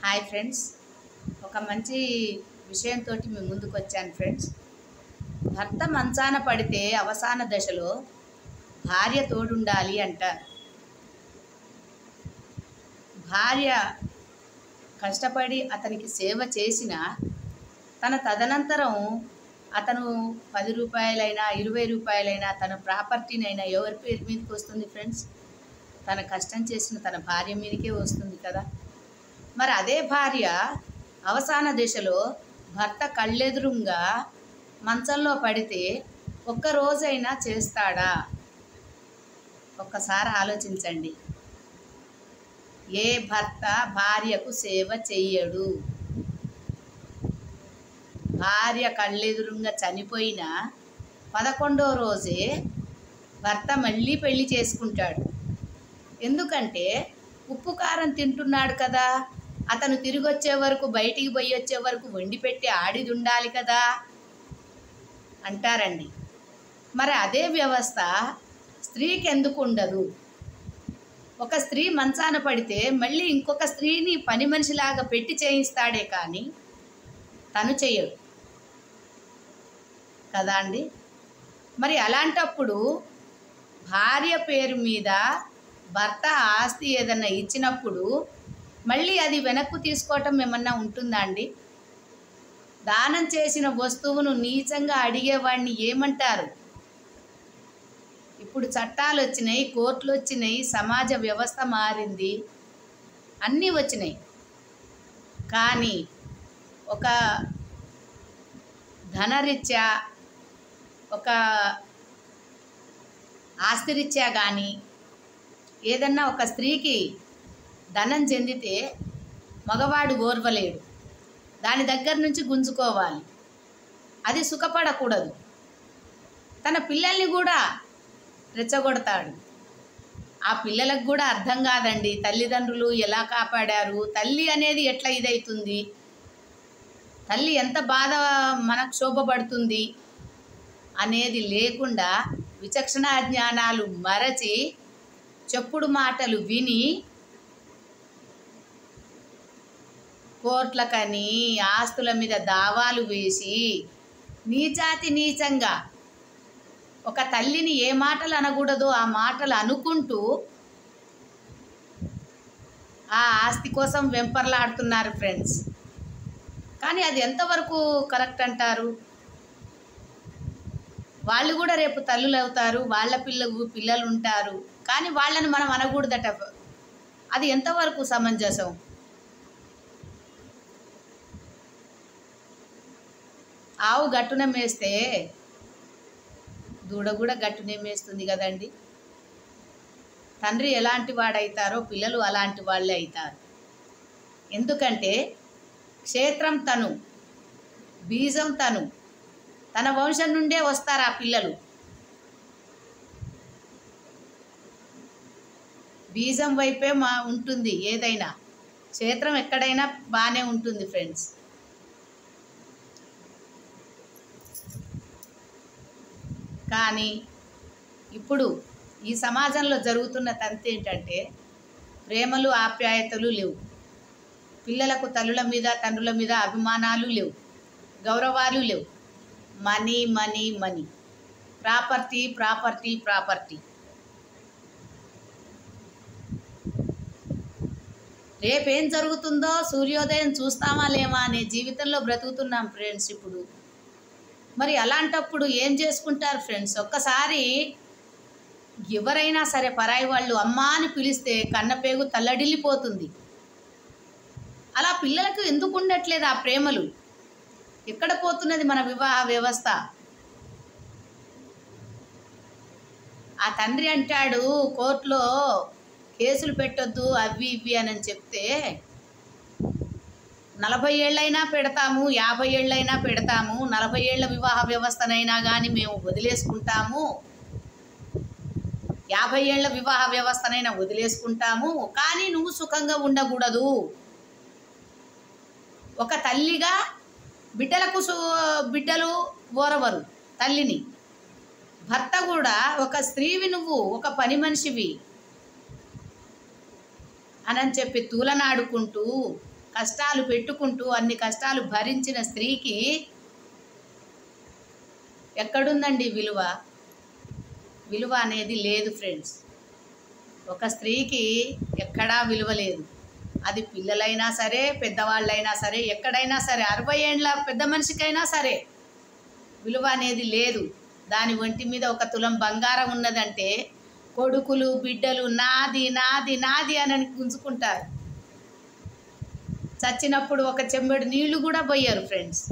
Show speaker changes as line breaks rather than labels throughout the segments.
Hi friends, ఒక మంచి విషయంతో మీ ముందుకు వచ్చాను ఫ్రెండ్స్. భర్త మంచాన పడితే అవసాన దశలో భార్య తోడుండాలి అంటారు. భార్య కష్టపడి అతనికి సేవ చేసిన తన తదనంతరం అతను 10 రూపాయలైనా 20 రూపాయలైనా తన ప్రాపర్టీనైనా ఎవరి పేరు మీదకి వస్తుంది ఫ్రెండ్స్? తన కష్టం చేసిన తన భార్య మీదకే వస్తుంది కదా. మరి అదే భార్య అవసాన దశలో భర్త కళ్ళెదురుగా మంచంలో పడితే ఒక్కరోజైనా చేస్తాడా? ఒక్కసారి ఆలోచించండి. ఏ భర్త భార్యకు సేవ చెయ్యడు? భార్య కళ్ళెదురుగా చనిపోయిన 11వ రోజే భర్త మళ్ళీ పెళ్లి చేసుకుంటాడు. ఎందుకంటే ఉప్పు కారం తింటున్నాడు కదా, అతను తిరిగి వచ్చే వరకు, బయటికి పోయి వచ్చే వరకు వండి పెట్టి ఆడిది ఉండాలి కదా అంటారండి. మరి అదే వ్యవస్థ స్త్రీకి ఎందుకు ఉండదు? ఒక స్త్రీ మంచాన పడితే మళ్ళీ ఇంకొక స్త్రీని పని మనిషిలాగా పెట్టి చేయిస్తాడే కానీ తను చేయడు కదా అండి. మరి అలాంటప్పుడు భార్య పేరు మీద భర్త ఆస్తి ఏదన్నా ఇచ్చినప్పుడు మళ్ళీ అది వెనక్కు తీసుకోవటం ఏమన్నా ఉంటుందా అండి? దానం చేసిన వస్తువును నీచంగా అడిగేవాడిని ఏమంటారు? ఇప్పుడు చట్టాలు వచ్చినాయి, కోర్టులు వచ్చినాయి, సమాజ వ్యవస్థ మారింది, అన్నీ వచ్చినాయి. కానీ ఒక ధనరీత్యా, ఒక ఆస్తిరీత్యా కానీ ఏదన్నా ఒక స్త్రీకి ధనం చెందితే మగవాడు ఓర్వలేడు, దాని దగ్గర నుంచి గుంజుకోవాలి. అది సుఖపడకూడదు. తన పిల్లల్ని కూడా రెచ్చగొడతాడు. ఆ పిల్లలకు కూడా అర్థం కాదండి తల్లిదండ్రులు ఎలా కాపాడారు, తల్లి అనేది ఎట్లా ఇదవుతుంది, తల్లి ఎంత బాధ మనకు శోభపడుతుంది అనేది లేకుండా విచక్షణ జ్ఞానాలు మరచి చెప్పుడు మాటలు విని కోర్టులకని ఆస్తుల మీద దావాలు వేసి నీచాతి నీచంగా ఒక తల్లిని ఏ మాటలు అనకూడదో ఆ మాటలు అనుకుంటూ ఆ ఆస్తి కోసం వెంపర్లాడుతున్నారు ఫ్రెండ్స్. కానీ అది ఎంతవరకు కరెక్ట్ అంటారు? వాళ్ళు కూడా రేపు తల్లులు అవుతారు, వాళ్ళ పిల్లలు ఉంటారు, కానీ వాళ్ళని మనం అనకూడదట. అది ఎంతవరకు సమంజసం? ఆవు గట్టున మేస్తే దూడ కూడా గట్టునే మేస్తుంది కదండి. తండ్రి ఎలాంటి వాడైతారో పిల్లలు అలాంటి వాళ్ళే అవుతారు. ఎందుకంటే క్షేత్రం తను, బీజం తను, తన వంశం నుండే వస్తారు ఆ పిల్లలు. బీజం వైపే ఉంటుంది ఏదైనా, క్షేత్రం ఎక్కడైనా బాగానే ఉంటుంది ఫ్రెండ్స్. కానీ ఇప్పుడు ఈ సమాజంలో జరుగుతున్న తంతు ఏంటంటే ప్రేమలు ఆప్యాయతలు లేవు, పిల్లలకు తల్లుల మీద తండ్రుల మీద అభిమానాలు లేవు, గౌరవాలు లేవు. Money money money, property property property. రేపేం జరుగుతుందో సూర్యోదయం చూస్తామా లేమా అనే జీవితంలో బ్రతుకుతున్నాం ఫ్రెండ్స్ ఇప్పుడు. మరి అలాంటప్పుడు ఏం చేసుకుంటారు ఫ్రెండ్స్? ఒక్కసారి ఎవరైనా సరే పరాయి వాళ్ళు అమ్మా అని పిలిస్తే కన్నపేగు తల్లడిల్లిపోతుంది. అలా పిల్లలకు ఎందుకు ఉండట్లేదు ఆ ప్రేమలు? ఎక్కడ పోతున్నది మన వివాహ వ్యవస్థ? ఆ తండ్రి అంటాడు కోర్టులో కేసులు పెట్టొద్దు అవి ఇవి అని చెప్తే 40 ఏళ్ళైనా పెడతాము, 50 ఏళ్ళైనా పెడతాము, 40 ఏళ్ళ వివాహ వ్యవస్థనైనా కానీ మేము వదిలేసుకుంటాము, 50 ఏళ్ళ వివాహ వ్యవస్థనైనా వదిలేసుకుంటాము, కానీ నువ్వు సుఖంగా ఉండకూడదు. ఒక తల్లిగా బిడ్డలు ఓరవరు తల్లిని. భర్త కూడా ఒక స్త్రీవి, నువ్వు ఒక పని మనిషివి అని చెప్పి తూలనాడుకుంటూ కష్టాలు పెట్టుకుంటూ అన్ని కష్టాలు భరించిన స్త్రీకి ఎక్కడుందండి విలువ? విలువ అనేది లేదు ఫ్రెండ్స్. ఒక స్త్రీకి ఎక్కడా విలువ లేదు. అది పిల్లలైనా సరే, పెద్దవాళ్ళైనా సరే, ఎక్కడైనా సరే, 60 ఏండ్ల పెద్ద మనిషికైనా సరే విలువ అనేది లేదు. దాని ఒంటి మీద ఒక తులం బంగారం ఉన్నదంటే కొడుకులు బిడ్డలు నాది నాది నాది అని గుంజుకుంటారు. చచ్చినప్పుడు ఒక చెంబెడు నీళ్లు కూడా పోయారు ఫ్రెండ్స్.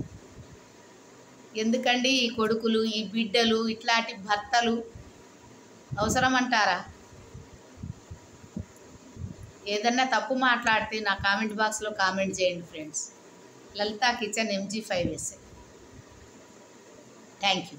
ఎందుకండి ఈ కొడుకులు, ఈ బిడ్డలు, ఇట్లాంటి భర్తలు అవసరం అంటారా? ఏదన్నా తప్పు మాట్లాడితే నా కామెంట్ బాక్స్లో కామెంట్ చేయండి friends. Lalitha kitchen MG5SA. Thank you.